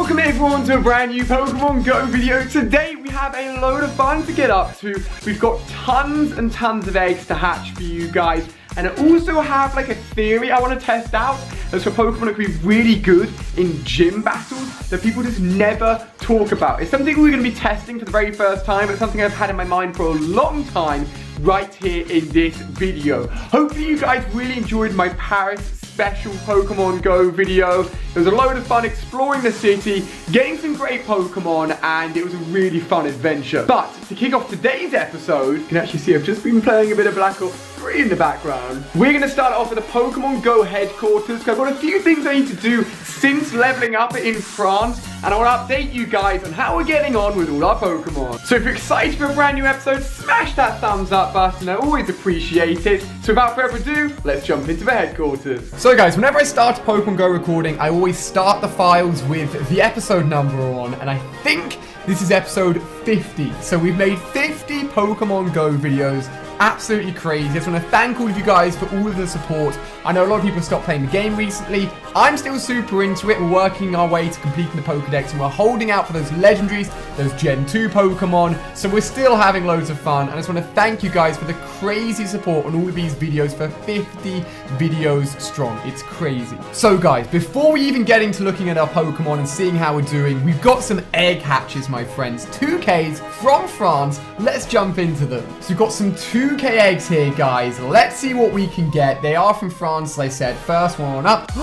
Welcome everyone to a brand new Pokemon Go video. Today we have a load of fun to get up to. We've got tons and tons of eggs to hatch for you guys. And I also have like a theory I want to test out as for Pokemon that could be really good in gym battles that people just never talk about. It's something we're going to be testing for the very first time, but something I've had in my mind for a long time right here in this video. Hopefully you guys really enjoyed my Paris special Pokemon Go video. It was a load of fun exploring the city, getting some great Pokemon, and it was a really fun adventure. But to kick off today's episode, you can actually see I've just been playing a bit of Black Ops 3 in the background. We're going to start off at the Pokemon Go headquarters because I've got a few things I need to do since leveling up in France, and I want to update you guys on how we're getting on with all our Pokemon. So if you're excited for a brand new episode, smash that thumbs up button. I always appreciate it. So without further ado, let's jump into the headquarters. So guys, whenever I start a Pokemon Go recording, I always start the files with the episode number on, and I think this is episode 50. So we've made 50 Pokemon Go videos. Absolutely crazy. I just want to thank all of you guys for all of the support. I know a lot of people have stopped playing the game recently. I'm still super into it. We're working our way to completing the Pokedex, and we're holding out for those legendaries, those Gen 2 Pokemon. So we're still having loads of fun. And I just want to thank you guys for the crazy support on all of these videos for 50 videos strong. It's crazy. So guys, before we even get into looking at our Pokemon and seeing how we're doing, we've got some egg hatches, my friends. 2Ks from France. Let's jump into them. So we've got some 2K eggs here, guys. Let's see what we can get. They are from France, as I said. First one up.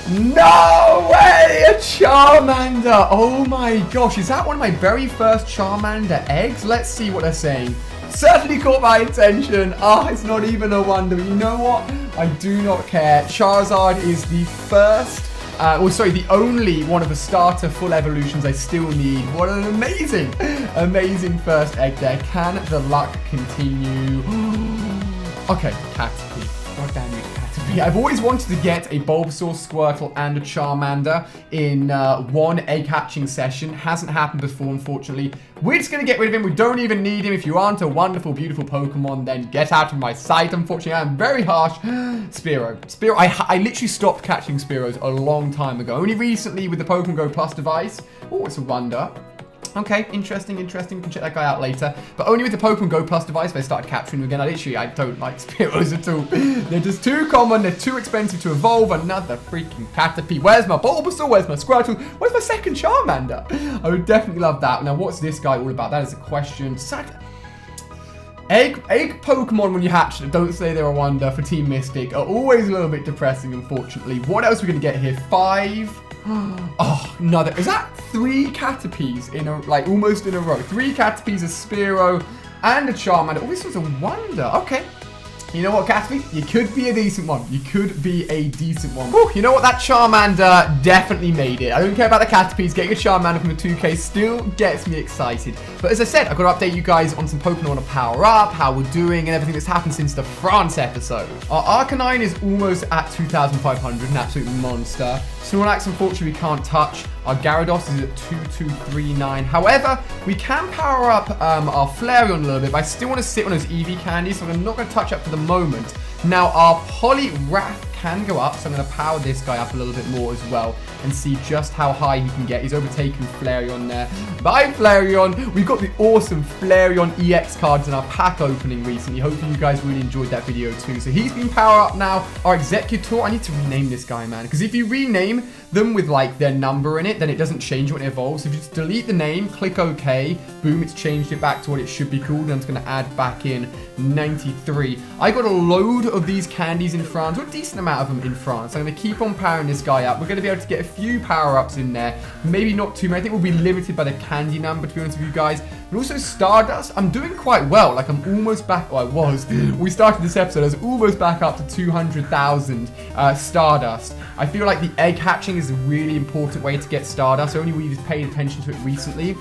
No way! A Charmander! Oh my gosh, is that one of my very first Charmander eggs? Let's see what they're saying. Certainly caught my attention. It's not even a wonder. You know what? I do not care. Charizard is the first... the only one of the starter full evolutions I still need. What an amazing, amazing first egg there. Can the luck continue? Okay, Caterpie. God damn it, Caterpie. I've always wanted to get a Bulbasaur, Squirtle, and a Charmander in one egg hatching session. Hasn't happened before, unfortunately. We're just going to get rid of him. We don't even need him. If you aren't a wonderful, beautiful Pokemon, then get out of my sight. Unfortunately, I'm very harsh. Spearow. I literally stopped catching Spearows a long time ago. Only recently with the Pokemon Go Plus device. Oh, it's a wonder. Okay, interesting. We can check that guy out later. But only with the Pokemon Go Plus device, if I started capturing them again. I don't like Spearows at all. They're just too common. They're too expensive to evolve. Another freaking Caterpie. Where's my Bulbasaur? Where's my Squirtle? Where's my second Charmander? I would definitely love that. Now, what's this guy all about? That is a question. Egg Pokemon when you hatch them, don't say they're a wonder for Team Mystic, are always a little bit depressing, unfortunately. What else are we going to get here? 5... Oh, another. Is that 3 Caterpies in a, like, almost in a row? 3 Caterpies, a Spearow, and a Charmander. Oh, this was a wonder. Okay. You know what, Caterpie? You could be a decent one. You could be a decent one. Whew, you know what? That Charmander definitely made it. I don't care about the Caterpies. Getting a Charmander from the 2K still gets me excited. But as I said, I've got to update you guys on some Pokemon to power up, how we're doing, and everything that's happened since the France episode. Our Arcanine is almost at 2,500, an absolute monster. Snorlax, unfortunately, we can't touch. Our Gyarados is at 2,239. However, we can power up our Flareon a little bit, but I still want to sit on those Eevee candies, so I'm not going to touch up for the moment. Now, our Poliwrath can go up, so I'm going to power this guy up a little bit more as well and see just how high he can get. He's overtaken Flareon there. Bye, Flareon. We've got the awesome Flareon EX cards in our pack opening recently. Hopefully you guys really enjoyed that video too. So he's been powered up now. Our Executor, I need to rename this guy, man, because if you rename them with like their number in it, then it doesn't change when it evolves. So if you just delete the name, click OK, boom, it's changed it back to what it should be called, and I'm just going to add back in 93. I got a load of these candies in France, or a decent amount of them in France. I'm going to keep on powering this guy up. We're going to be able to get a few power-ups in there, maybe not too many. I think we'll be limited by the candy number, to be honest with you guys. But also Stardust, I'm doing quite well. Like, I'm almost back. Well, I was. We started this episode, I was almost back up to 200,000 Stardust. I feel like the egg hatching is a really important way to get Stardust. Only we just paid attention to it recently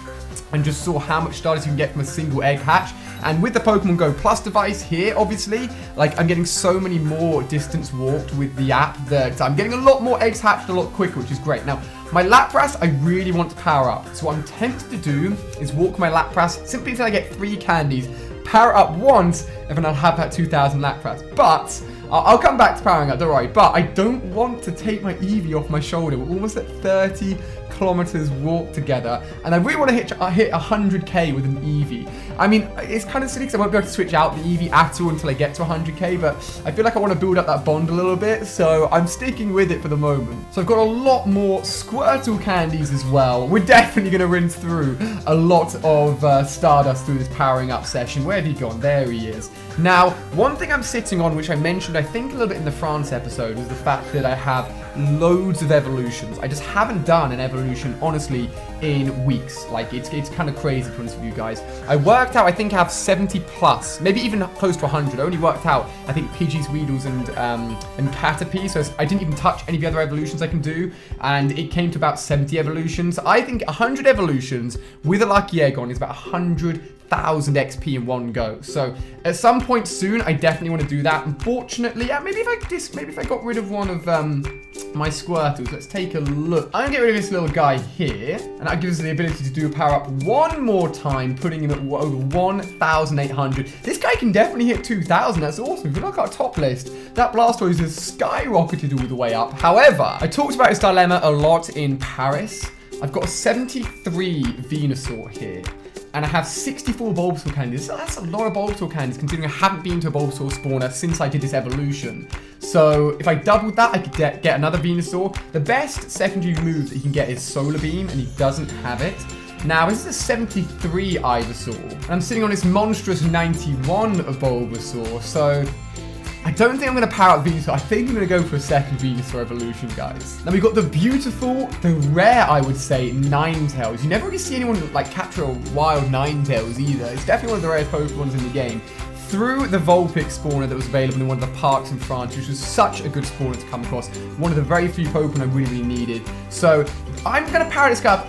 and just saw how much Stardust you can get from a single egg hatch. And with the Pokemon Go Plus device here, obviously, like, I'm getting so many more distance walked with the app that I'm getting a lot more eggs hatched a lot quicker, which is great. Now, my Lapras, I really want to power up. So what I'm tempted to do is walk my Lapras simply until I get 3 candies, power up once, and then I'll have that 2,000 Lapras. But I'll come back to powering up, don't worry. But I don't want to take my Eevee off my shoulder. We're almost at 30 kilometers walk together, and I really want to hit 100k with an Eevee. I mean, it's kind of silly because I won't be able to switch out the Eevee at all until I get to 100k, but I feel like I want to build up that bond a little bit, so I'm sticking with it for the moment. So I've got a lot more Squirtle candies as well. We're definitely going to rinse through a lot of Stardust through this powering up session. Where have you gone? There he is. Now, one thing I'm sitting on, which I mentioned I think a little bit in the France episode, is the fact that I have loads of evolutions. I just haven't done an evolution, honestly, in weeks. Like, it's kind of crazy, to be honest with you guys. I worked out, I think I have 70 plus, maybe even close to 100. I only worked out, I think, Pidgeys, Weedles, and Caterpie, so I didn't even touch any of the other evolutions I can do, and it came to about 70 evolutions. I think 100 evolutions with a lucky egg on is about 100,000 XP in one go. So at some point soon, I definitely want to do that. Unfortunately, yeah, maybe if I got rid of one of my Squirtles. Let's take a look. I'm gonna get rid of this little guy here, and that gives us the ability to do a power up one more time, putting him at over 1,800. This guy can definitely hit 2,000. That's awesome. If you look at our top list, that Blastoise has skyrocketed all the way up. However, I talked about his dilemma a lot in Paris. I've got a 73 Venusaur here, and I have 64 Bulbasaur candies. That's a lot of Bulbasaur candies, considering I haven't been to a Bulbasaur spawner since I did this evolution. So if I doubled that, I could get another Venusaur. The best secondary move that he can get is Solar Beam, and he doesn't have it. Now, this is a 73 Ivysaur, and I'm sitting on this monstrous 91 of Bulbasaur, so I don't think I'm going to power up Venusaur. I think I'm going to go for a second Venusaur evolution, guys. Now, we've got the beautiful, the rare, I would say, Ninetales. You never really see anyone, like, capture a wild Ninetales either. It's definitely one of the rarest Pokemons in the game. Through the Vulpix spawner that was available in one of the parks in France, which was such a good spawner to come across. One of the very few Pokemon I really needed. So, I'm going to power this guy up.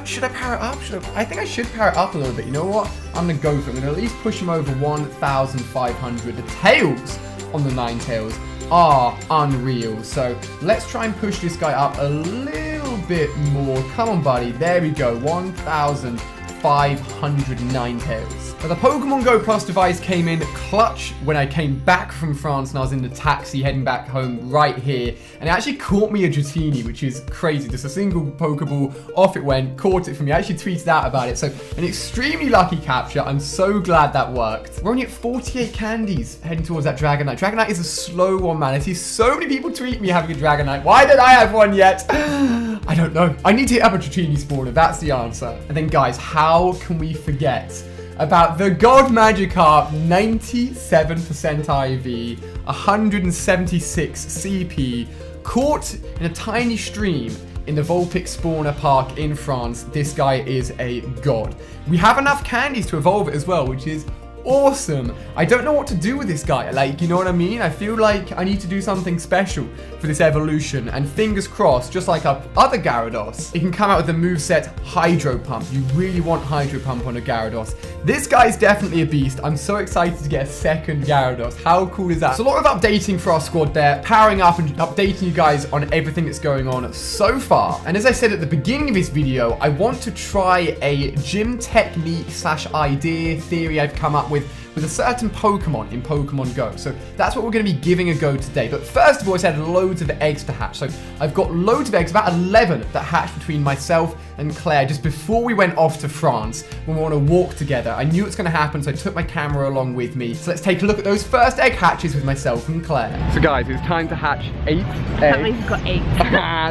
Should I power it up? I think I should power it up a little bit. You know what? I'm going to go for it. I'm going to at least push him over 1,500. The tails on the Ninetales are unreal. So let's try and push this guy up a little bit more. Come on, buddy. There we go. 1,500 Ninetales. Now, the Pokemon Go Plus device came in clutch when I came back from France and I was in the taxi heading back home right here. And it actually caught me a Dratini, which is crazy. Just a single Pokeball, off it went, caught it for me. I actually tweeted out about it. So an extremely lucky capture. I'm so glad that worked. We're only at 48 candies heading towards that Dragonite. Dragonite is a slow one, man. I see so many people tweet me having a Dragonite. Why did I have one yet? I don't know. I need to hit up a Dratini spawner. That's the answer. And then, guys, how can we forget about the God Magikarp, 97% IV, 176 CP, caught in a tiny stream in the Vulpix spawner park in France. This guy is a god. We have enough candies to evolve it as well, which is awesome. I don't know what to do with this guy. Like, you know what I mean? I feel like I need to do something special for this evolution. And fingers crossed, just like our other Gyarados, it can come out with the moveset Hydro Pump. You really want Hydro Pump on a Gyarados. This guy is definitely a beast. I'm so excited to get a second Gyarados. How cool is that? So a lot of updating for our squad there, powering up and updating you guys on everything that's going on so far. And as I said at the beginning of this video, I want to try a gym technique / idea theory I've come up with a certain Pokemon in Pokemon Go. So that's what we're going to be giving a go today. But first of all, I said loads of eggs to hatch. So I've got loads of eggs, about 11 that hatched between myself and Claire just before we went off to France when we want to walk together. I knew it's going to happen, so I took my camera along with me. So let's take a look at those first egg hatches with myself and Claire. So guys, it's time to hatch 8 eggs. I can't believe you've got 8.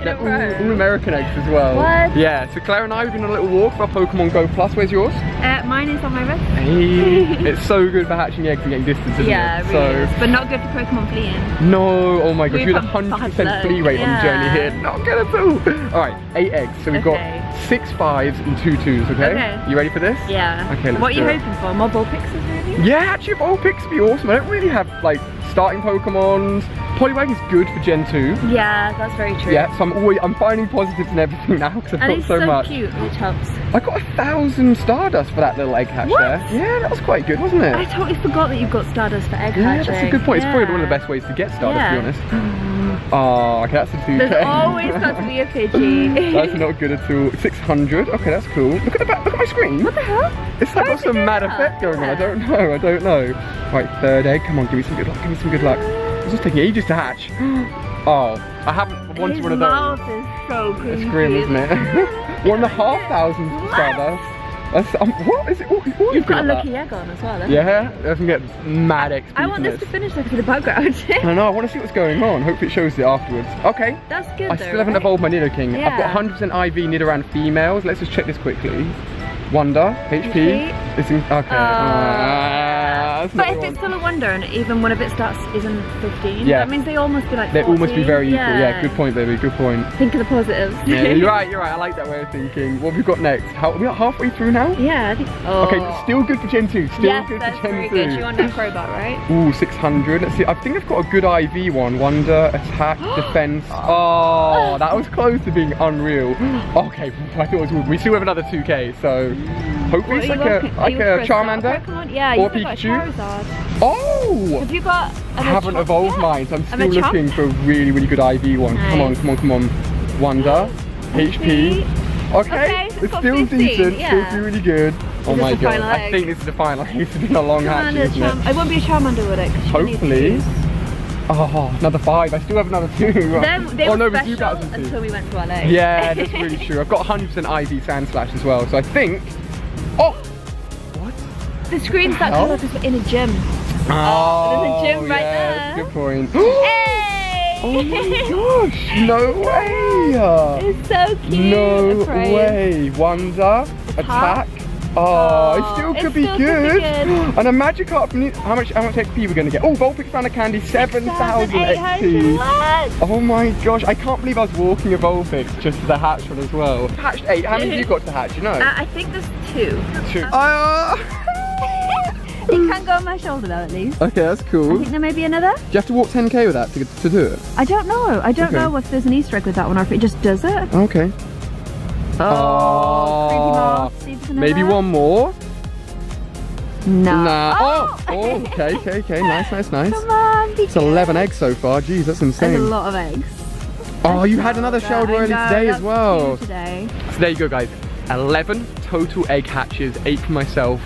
They're all American eggs as well. What? Yeah, so Claire and I have been on a little walk for our Pokemon Go Plus. Where's yours? Mine is on my wrist. Hey, it's so good for hatching eggs and getting distance, isn't yeah, it? Really is. But not good for Pokemon fleeing. No, oh my gosh, we had 100% flea rate on the journey here. Not good at all. Alright, 8 eggs. So we've got 6 5s and 2 2s, okay? You ready for this? Yeah. Okay, let's What are you hoping for? More Vulpixes, really? Yeah, actually, Vulpix would be awesome. I don't really have, like, starting Pokemons. Poliwag is good for Gen 2. Yeah, that's very true. Yeah, so I'm finding positives in everything now because I've got so much. And it's so cute, which helps. I got 1,000 Stardust for that little egg hatch there. Yeah, that was quite good, wasn't it? I totally forgot that you've got Stardust for egg hatching. Yeah, that's a good point. It's probably one of the best ways to get Stardust, to be honest. Oh, okay, that's a 2K. There's always got to be a Pidgey. That's not good at all. 600. Okay, that's cool. Look at the back. Look at my screen. What the hell? It's like got some mad effect going on. I don't know. Right, 3rd egg. Come on, give me some good luck. Give me some good luck. It's just taking ages to hatch. Oh, I haven't wanted His one of mouth those. is so creepy. It's grim, isn't it? 1,500 Stardust. That's, what is it? What You've got a that? lucky egg on as well. Yeah, I can get mad XP. I want this to finish like in the background. I know, I want to see what's going on. Hopefully it shows it afterwards. Okay. That's good. I still haven't evolved my Nidoking. Yeah. I've got 100% IV Nidoran females. Let's just check this quickly. Wonder, HP. It's in, okay. That's But not if the it's one. still a wonder and even one of its stats isn't 15, Yeah. that means they all must be like 14. They all must be very equal. Yeah, good point, baby. Good point. Think of the positives. Yeah, you're right. You're right. I like that way of thinking. What have we got next? Are we halfway through now? Yeah, I think. Oh. Okay, still good for Gen 2. Still Yes, good that's for Gen very 2. good. You want that Crowbot, right? Ooh, 600. Let's see. I think I've got a good IV one. Wonder, attack, defense. Oh, that was close to being unreal. Okay, I thought it was. We still have another 2K, so hopefully it's like a Charmander. Yeah, or you've got a Pikachu. Charizard. Oh! Have you got? I haven't evolved mine, so I'm And still a Chomp? looking for a really, really good IV one. Nice. Come on, come on, come on. Wonder, HP. Okay, it's it's got still 15, decent, yeah. still doing really good. Oh this my the god, final I egg? think this is the final. It's been a long hatch, isn't it? It won't be a Charmander, would it? 'Cause you need Hopefully. to use- Oh, another 5. I still have another 2. They oh were no, we do special that as a 2. until we went to LA. Yeah, that's really true. I've got 100% IV Sand Slash as well, so I think. Oh! What? The screen's that hell? colour because we're in a gym. Oh, there's a gym right yeah, there. That's a good point. Hey! Oh my gosh, no way! It's so cute. No Afraid. way. Wonder, attack. Oh, it still could be good. And a Magikarp from how much XP we're gonna get? Oh, Vulpix found a candy, 7,000 XP. Oh my gosh, I can't believe I was walking a Vulpix just for the hatch one as well. Hatched 8, how many have you got to hatch, you know? I think there's 2. 2. You can go on my shoulder though at least. Okay, that's I cool. think there may be another. Do you have to walk 10k with that to do it? I don't know. I don't Okay. know if there's an Easter egg with that one or if it just does it. Okay. Oh, creepy moth. See if there's Maybe another. one more? No. Nah. Oh, okay. Nice. Come on, be It's 11 eggs so far. Jeez, that's insane. There's a lot of eggs. Oh, you had another shelled early today as well. Today. So there you go, guys. 11 total egg hatches, 8 from myself,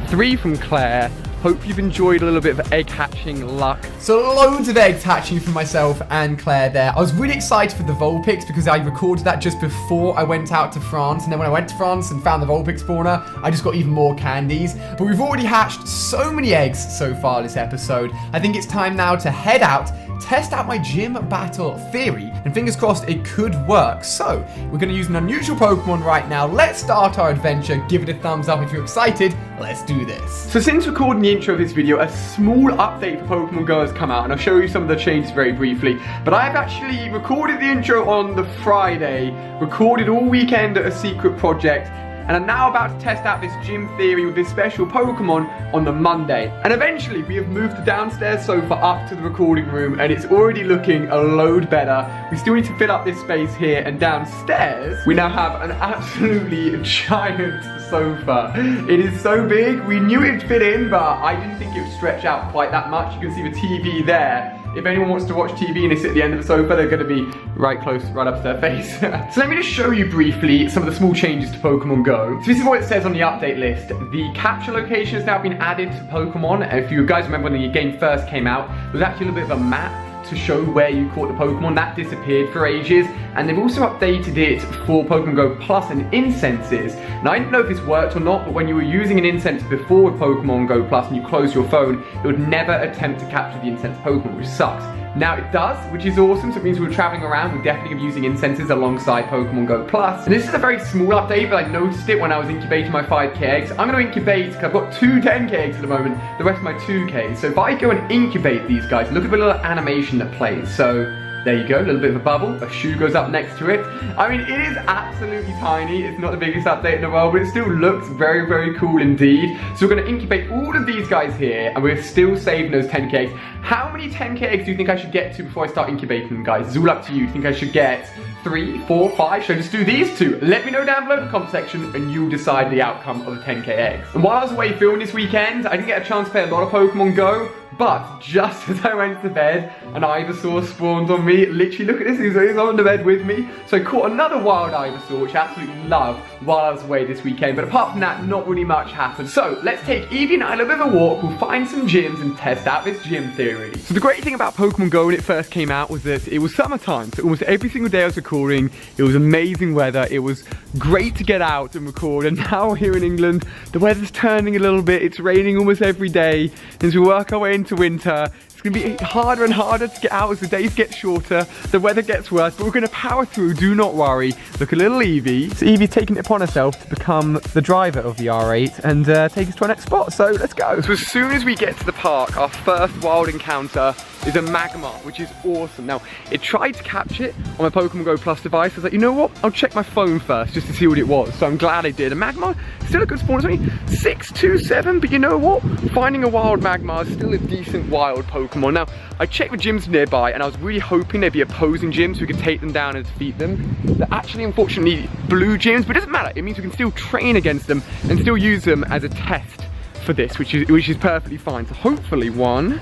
3 from Claire. Hope you've enjoyed a little bit of egg hatching luck. So loads of eggs hatching from myself and Claire there. I was really excited for the Vulpix because I recorded that just before I went out to France. And then when I went to France and found the Vulpix spawner, I just got even more candies. But we've already hatched so many eggs so far this episode. I think it's time now to head out, test out my gym battle theory, and fingers crossed it could work. So we're going to use an unusual Pokemon right now. Let's start our adventure. Give it a thumbs up if you're excited. Let's do this. So since recording the intro of this video, a small update for Pokemon Go has come out, and I'll show you some of the changes very briefly. But I've actually recorded the intro on the Friday, recorded all weekend at a secret project, and I'm now about to test out this gym theory with this special Pokemon on the Monday. And eventually we have moved the downstairs sofa up to the recording room, and it's already looking a load better. We still need to fill up this space here, and downstairs we now have an absolutely giant sofa. It is so big, we knew it'd fit in, but I didn't think it would stretch out quite that much. You can see the TV there. If anyone wants to watch TV and they sit at the end of the sofa, they're going to be right close, right up to their face. So let me just show you briefly some of the small changes to Pokemon Go. So this is what it says on the update list. The capture location has now been added to Pokemon. If you guys remember when the game first came out, there was actually a little bit of a map to show where you caught the Pokemon. That disappeared for ages, and they've also updated it for Pokemon Go Plus and incenses. Now I didn't know if this worked or not, but when you were using an incense before with Pokemon Go Plus and you closed your phone, it would never attempt to capture the incense Pokemon, which sucks. Now it does, which is awesome, so it means we were traveling around, we're definitely going to be using incenses alongside Pokemon Go Plus. And this is a very small update, but I noticed it when I was incubating my 5k eggs. I'm going to incubate, because I've got 2 10k eggs at the moment, the rest of my 2k. So if I go and incubate these guys, look at the little animation that plays. So there you go, a little bit of a bubble, a shoe goes up next to it. I mean, it is absolutely tiny, it's not the biggest update in the world, but it still looks very, very cool indeed. So we're going to incubate all of these guys here, and we're still saving those 10k eggs. How many 10k eggs do you think I should get to before I start incubating them, guys? It's all up to you. Think I should get 3, 4, 5? Should I just do these 2? Let me know down below in the comment section, and you'll decide the outcome of the 10k eggs. And while I was away filming this weekend, I didn't get a chance to play a lot of Pokemon Go, but just as I went to bed, an Ivysaur spawned on me. me. Literally, look at this. He's on the bed with me. So I caught another wild ivysaur, which I absolutely love while I was away this weekend. But apart from that, not really much happened. So let's take Evie and I a little bit of a walk. We'll find some gyms and test out this gym theory. So the great thing about Pokemon Go when it first came out was that it was summertime. So almost every single day I was recording. It was amazing weather. It was great to get out and record. And now here in England, the weather's turning a little bit. It's raining almost every day. As we work our way into winter, it's going to be harder and harder to get out as the days get shorter, the weather gets worse, but we're going to power through, do not worry. Look at little Evie. So Evie's taking it upon herself to become the driver of the R8 and take us to our next spot, so let's go. So as soon as we get to the park, our first wild encounter is a Magma, which is awesome. Now, it tried to catch it on my Pokemon Go Plus device. I was like, you know what? I'll check my phone first just to see what it was. So I'm glad I did. A Magma, still a good spawn. It's only 627, but you know what? Finding a wild Magma is still a decent wild Pokemon. Now, I checked the gyms nearby and I was really hoping there'd be opposing gyms so we could take them down and defeat them. They're actually, unfortunately, blue gyms, but it doesn't matter. It means we can still train against them and still use them as a test for this, which is perfectly fine. So hopefully one.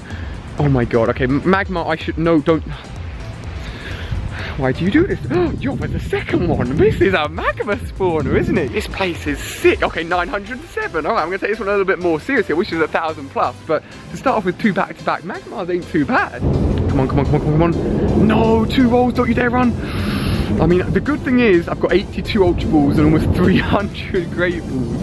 Oh my god, okay, Magma, I should, no, don't. Why do you do this? You're with the second one. This is a Magma spawner, isn't it? This place is sick. Okay, 907. All right, I'm gonna take this one a little bit more seriously. I wish it was 1,000 plus, but to start off with 2 back-to-back Magmas ain't too bad. Come on, come on, come on, come on. No, 2 rolls, don't you dare run. I mean, the good thing is I've got 82 Ultra Balls and almost 300 Great Balls.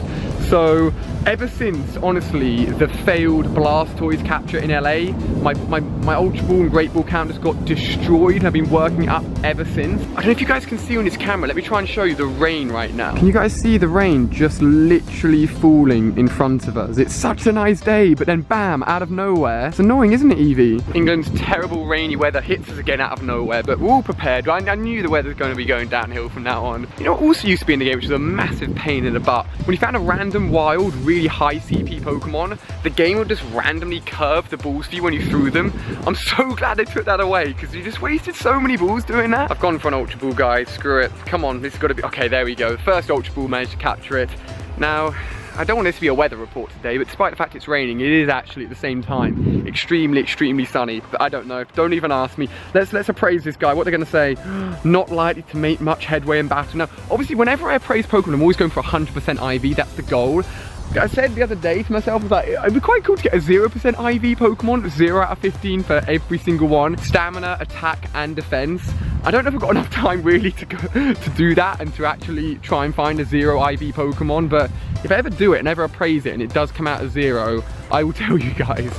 So ever since, honestly, the failed Blastoise capture in LA, my Ultra Ball and Great Ball count just got destroyed. I've been working up ever since. I don't know if you guys can see on this camera. Let me try and show you the rain right now. Can you guys see the rain just literally falling in front of us? It's such a nice day, but then bam, out of nowhere. It's annoying, isn't it, Evie? England's terrible rainy weather hits us again out of nowhere, but we're all prepared. I knew the weather's going to be going downhill from now on. You know what also used to be in the game, which was a massive pain in the butt? When you found a random wild, really high CP Pokemon, the game would just randomly curve the balls for you when you threw them. I'm so glad they took that away, because you just wasted so many balls doing that. I've gone for an Ultra Ball, guys. Screw it. Come on, this has got to be... Okay, there we go. The first Ultra Ball managed to capture it. Now, I don't want this to be a weather report today, but despite the fact it's raining, it is actually at the same time extremely, extremely sunny. But I don't know. Don't even ask me. Let's appraise this guy. What they're going to say? Not likely to make much headway in battle. Now, obviously, whenever I appraise Pokemon, I'm always going for 100% IV. That's the goal. I said the other day to myself, I was like, it'd be quite cool to get a 0% IV Pokemon, 0 out of 15 for every single one. Stamina, attack, and defense. I don't know if I've got enough time really to do that and to actually try and find a 0 IV Pokemon, but if I ever do it and ever appraise it and it does come out as 0, I will tell you guys.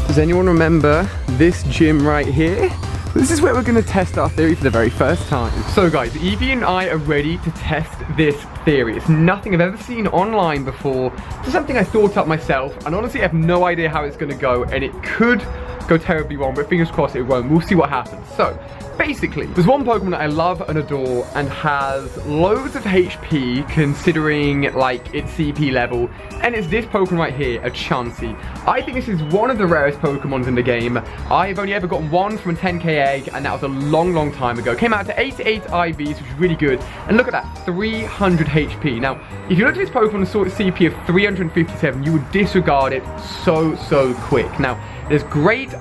Does anyone remember this gym right here? This is where we're going to test our theory for the very first time. So guys, Evie and I are ready to test this theory. It's nothing I've ever seen online before. It's something I thought up myself, and honestly I have no idea how it's going to go, and it could go terribly wrong, but fingers crossed it won't. We'll see what happens. So basically, there's one Pokemon that I love and adore and has loads of HP considering like its CP level, and it's this Pokemon right here, a Chansey. I think this is one of the rarest Pokemons in the game. I've only ever gotten one from a 10k egg, and that was a long, long time ago. Came out to 88 IVs, which is really good. And look at that, 300 HP. Now, if you looked at this Pokemon and saw its CP of 357, you would disregard it so quick. Now, there's great...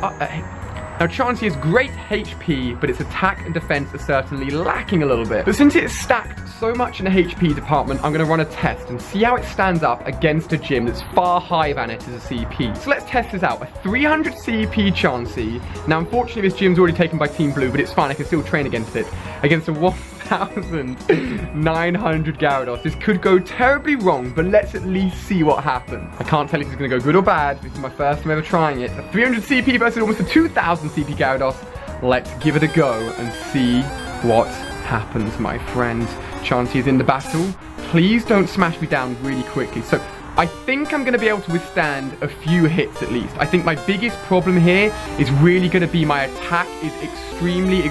Now, Chansey has great HP, but its attack and defense are certainly lacking a little bit. But since it's stacked so much in the HP department, I'm going to run a test and see how it stands up against a gym that's far higher than it as a CP. So let's test this out. A 300 CP Chansey. Now, unfortunately, this gym's already taken by Team Blue, but it's fine. I can still train against it. Against a 1,900 Gyarados. This could go terribly wrong, but let's at least see what happens. I can't tell if it's going to go good or bad. This is my first time ever trying it. A 300 CP versus almost a 2,000 CP Gyarados. Let's give it a go and see what happens, my friend. Chansey is in the battle. Please don't smash me down really quickly. So I think I'm going to be able to withstand a few hits at least. I think my biggest problem here is really going to be my attack is extremely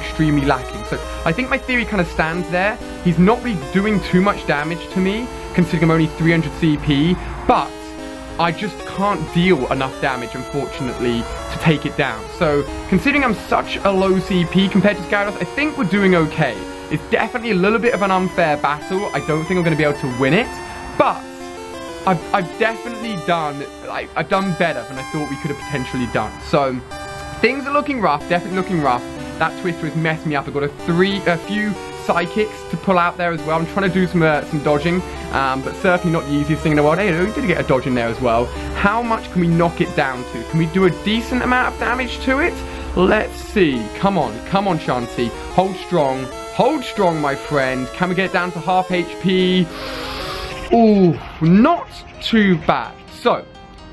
lacking. So I think my theory kind of stands there. He's not really doing too much damage to me, considering I'm only 300 CP, but I just can't deal enough damage, unfortunately, to take it down. So considering I'm such a low CP compared to Gyarados, I think we're doing okay. It's definitely a little bit of an unfair battle. I don't think I'm going to be able to win it, but I've definitely done, like, I've done better than I thought we could have potentially done. So, things are looking rough, definitely looking rough. That Twister has messed me up. I've got a few psychics to pull out there as well. I'm trying to do some dodging, but certainly not the easiest thing in the world. Hey, we did get a dodge in there as well. How much can we knock it down to? Can we do a decent amount of damage to it? Let's see. Come on, Chansey. Hold strong, my friend. Can we get it down to half HP? Ooh, not too bad. So,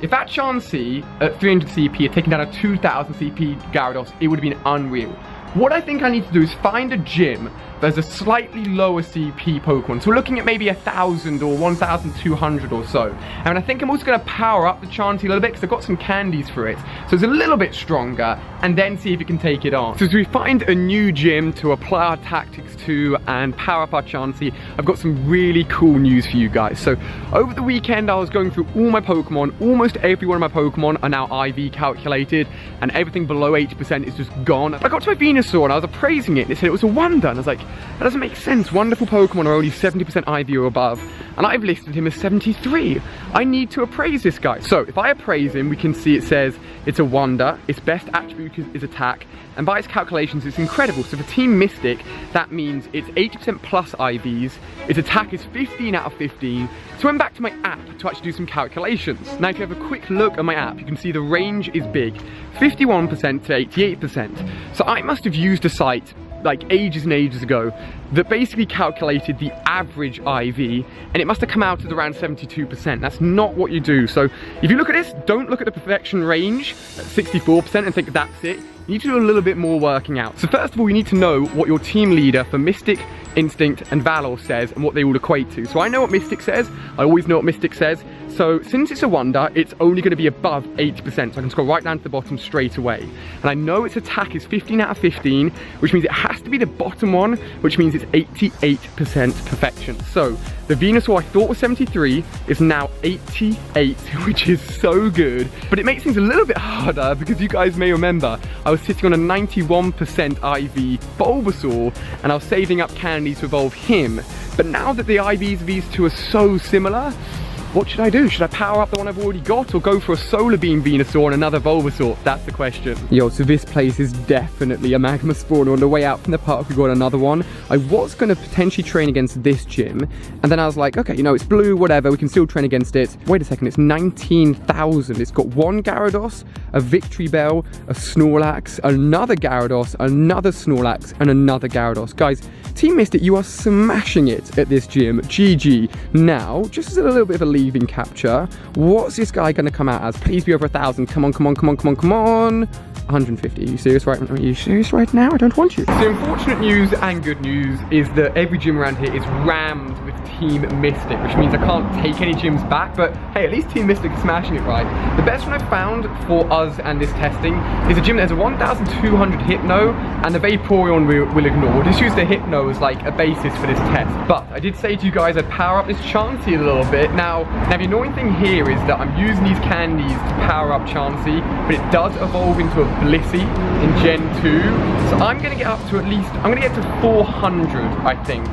if that Chansey at 300 CP had taken down a 2000 CP Gyarados, it would have been unreal. What I think I need to do is find a gym there's a slightly lower CP Pokemon. So we're looking at maybe 1,000 or 1,200 or so. And I think I'm also going to power up the Chansey a little bit because I've got some candies for it. So it's a little bit stronger, and then see if it can take it on. So as we find a new gym to apply our tactics to and power up our Chansey, I've got some really cool news for you guys. So over the weekend, I was going through all my Pokemon. Almost every one of my Pokemon are now IV calculated, and everything below 80% is just gone. I got to my Venusaur and I was appraising it, and it said it was a Wonder, and I was like, that doesn't make sense. Wonderful Pokemon are only 70% IV or above, and I've listed him as 73. I need to appraise this guy. So if I appraise him, we can see it says it's a Wonder, its best attribute is attack, and by its calculations, it's incredible. So for Team Mystic, that means it's 80% plus IVs, its attack is 15 out of 15. So I went back to my app to actually do some calculations. Now if you have a quick look at my app, you can see the range is big, 51% to 88%. So I must have used a site like ages and ages ago that basically calculated the average IV, and it must have come out at around 72%. That's not what you do. So if you look at this, don't look at the perfection range at 64% and think that's it. You need to do a little bit more working out. So first of all, you need to know what your team leader for Mystic, Instinct, and Valor says and what they all equate to. So I know what Mystic says. I always know what Mystic says. So since it's a Wonder, it's only going to be above 80%. So I can scroll right down to the bottom straight away. And I know its attack is 15 out of 15, which means it has to be the bottom one, which means it's 88% perfection. So the Venusaur I thought was 73 is now 88, which is so good. But it makes things a little bit harder because you guys may remember I was sitting on a 91% IV Bulbasaur and I was saving up candies to evolve him. But now that the IVs of these two are so similar, what should I do? Should I power up the one I've already got or go for a Solar Beam Venusaur and another Bulbasaur? That's the question. Yo, so this place is definitely a magma spawner. On the way out from the park, we got another one. I was going to potentially train against this gym, and then I was like, okay, you know, it's blue, whatever, we can still train against it. Wait a second, it's 19,000. It's got one Gyarados, a Victory Bell, a Snorlax, another Gyarados, another Snorlax, and another Gyarados. Guys, Team Mystic, you are smashing it at this gym. GG. Now, just as a little bit of a leaving capture, what's this guy going to come out as? Please be over 1,000. Come on, come on, come on, come on, come on. 150. Are you serious right now? Are you serious right now? I don't want you. So unfortunate news and good news is that every gym around here is rammed with Team Mystic, which means I can't take any gyms back, but hey, at least Team Mystic is smashing it right. The best one I've found for us and this testing is a gym that has a 1,200 Hypno, and the Vaporeon will ignore. We'll just use the Hypno as like a basis for this test. But I did say to you guys I'd power up this Chansey a little bit. Now the annoying thing here is that I'm using these candies to power up Chansey, but it does evolve into a Blissey in Gen 2. So I'm going to get up to I'm going to get to 400, I think.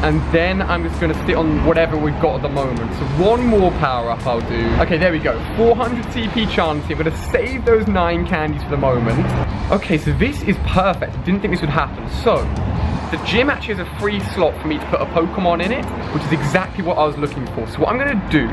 And then I'm just going to sit on whatever we've got at the moment. So one more power up I'll do. Okay, there we go. 400 CP Chansey. I'm going to save those 9 candies for the moment. Okay, so this is perfect. I didn't think this would happen. So the gym actually has a free slot for me to put a Pokemon in it, which is exactly what I was looking for. So what I'm going to do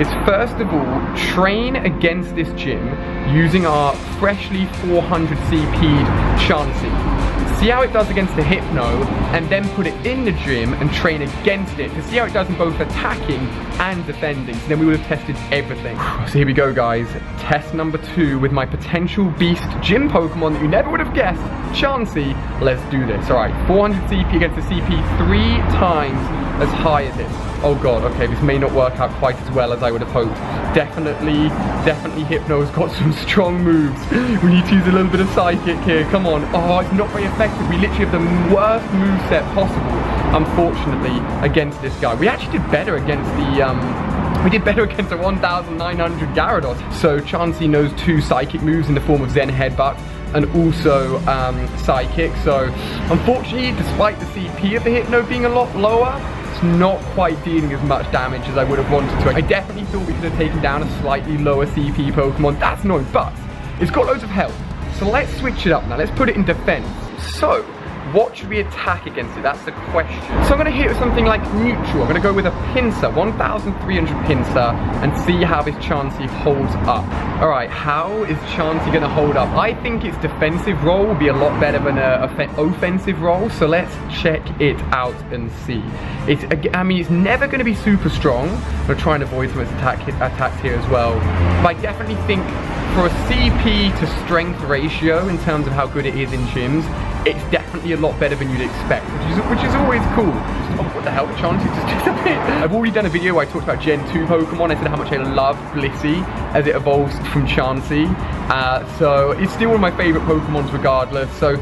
is first of all train against this gym using our freshly 400 CP'd Chansey. See how it does against the Hypno, and then put it in the gym and train against it to see how it does in both attacking and defending. So then we would have tested everything. So here we go, guys. Test number 2 with my potential beast gym Pokemon that you never would have guessed, Chansey. Let's do this. All right, 400 CP against the CP 3 times as high as it. Oh god, okay, this may not work out quite as well as I would have hoped. Definitely Hypno's got some strong moves. We need to use a little bit of Psychic here, come on. Oh, it's not very effective. We literally have the worst moveset possible, unfortunately, against this guy. We actually did better against the, we did better against a 1,900 Gyarados. So Chansey knows 2 Psychic moves in the form of Zen Headbutt and also Psychic. So unfortunately, despite the CP of the Hypno being a lot lower, It's not quite dealing as much damage as I would have wanted to. I definitely thought we could have taken down a slightly lower CP Pokemon. That's annoying, but it's got loads of health. So let's switch it up now. Let's put it in defense. So, what should we attack against it? That's the question. So I'm going to hit with something like neutral. I'm going to go with a Pinsir, 1300 Pinsir, and see how this Chansey holds up. Alright, how is Chansey going to hold up? I think its defensive role will be a lot better than an offensive role, so let's check it out and see. I mean, it's never going to be super strong. I'm going to try and avoid some of its attacks here as well. But I definitely think for a CP to strength ratio in terms of how good it is in gyms, it's definitely a lot better than you'd expect, which is always cool. Oh, what the hell, Chansey just disappeared. I've already done a video where I talked about Gen 2 Pokemon. I said how much I love Blissey as it evolves from Chansey. So it's still one of my favourite Pokemons regardless. So,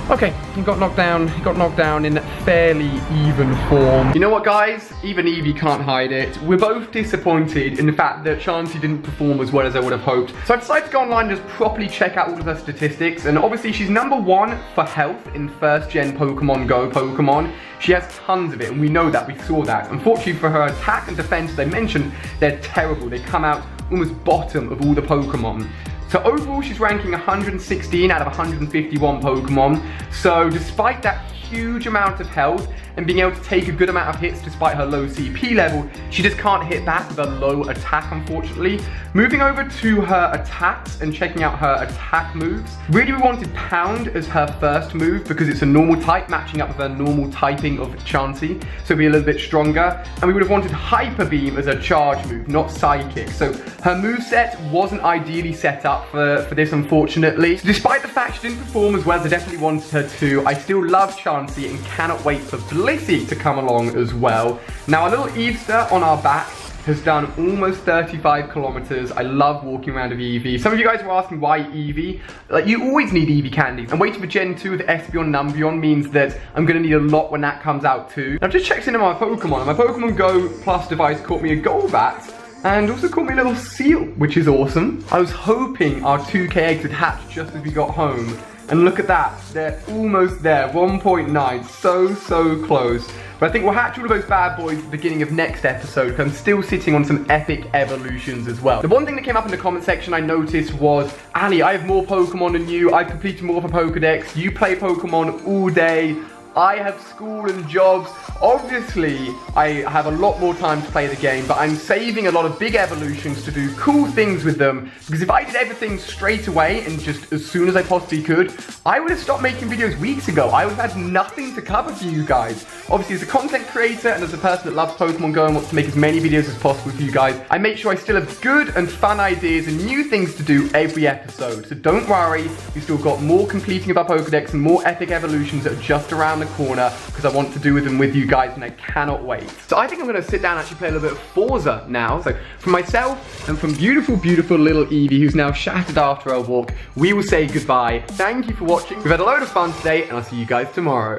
okay, he got knocked down in fairly even form. You know what, guys? Even Eevee can't hide it. We're both disappointed in the fact that Chansey didn't perform as well as I would have hoped. So I decided to go online and just properly check out all of her statistics. And obviously she's #1 for health in first gen Pokemon Go Pokemon. She has tons of it, and we know that, we saw that. Unfortunately for her attack and defense, as I mentioned, they're terrible. They come out almost bottom of all the Pokemon. So overall, she's ranking 116 out of 151 Pokemon. So despite that huge amount of health and being able to take a good amount of hits despite her low CP level, she just can't hit back with a low attack, unfortunately. Moving over to her attacks and checking out her attack moves. Really, we wanted Pound as her first move because it's a normal type, matching up with her normal typing of Chansey, so it'd be a little bit stronger. And we would have wanted Hyper Beam as a charge move, not Psychic. So her moveset wasn't ideally set up for this, unfortunately. So despite the fact she didn't perform as well as I definitely wanted her to, I still love Chansey and cannot wait for Blissey to come along as well. Now, our little Eevester on our back has done almost 35 kilometers. I love walking around with Eevee. Some of you guys were asking why Eevee. Like, you always need Eevee candies. I'm waiting for Gen 2 with Espeon Numbreon, means that I'm gonna need a lot when that comes out too. I've just checked into my Pokemon. My Pokemon Go Plus device caught me a Golbat and also caught me a little Seal, which is awesome. I was hoping our 2K eggs would hatch just as we got home. And look at that, they're almost there, 1.9, so close. But I think we'll hatch all of those bad boys at the beginning of next episode, because I'm still sitting on some epic evolutions as well. The one thing that came up in the comment section I noticed was, Ali, I have more Pokemon than you, I've completed more of a Pokedex, you play Pokemon all day, I have school and jobs. Obviously, I have a lot more time to play the game, but I'm saving a lot of big evolutions to do cool things with them, because if I did everything straight away and just as soon as I possibly could, I would have stopped making videos weeks ago. I would have had nothing to cover for you guys. Obviously, as a content creator and as a person that loves Pokemon Go and wants to make as many videos as possible for you guys, I make sure I still have good and fun ideas and new things to do every episode. So don't worry, we've still got more completing of our Pokedex and more epic evolutions that are just around the corner, because I want to do with them with you guys and I cannot wait. So I think I'm going to sit down and actually play a little bit of Forza now. So from myself and from beautiful little Eevee, who's now shattered after our walk, we will say goodbye. Thank you for watching. We've had a load of fun today and I'll see you guys tomorrow.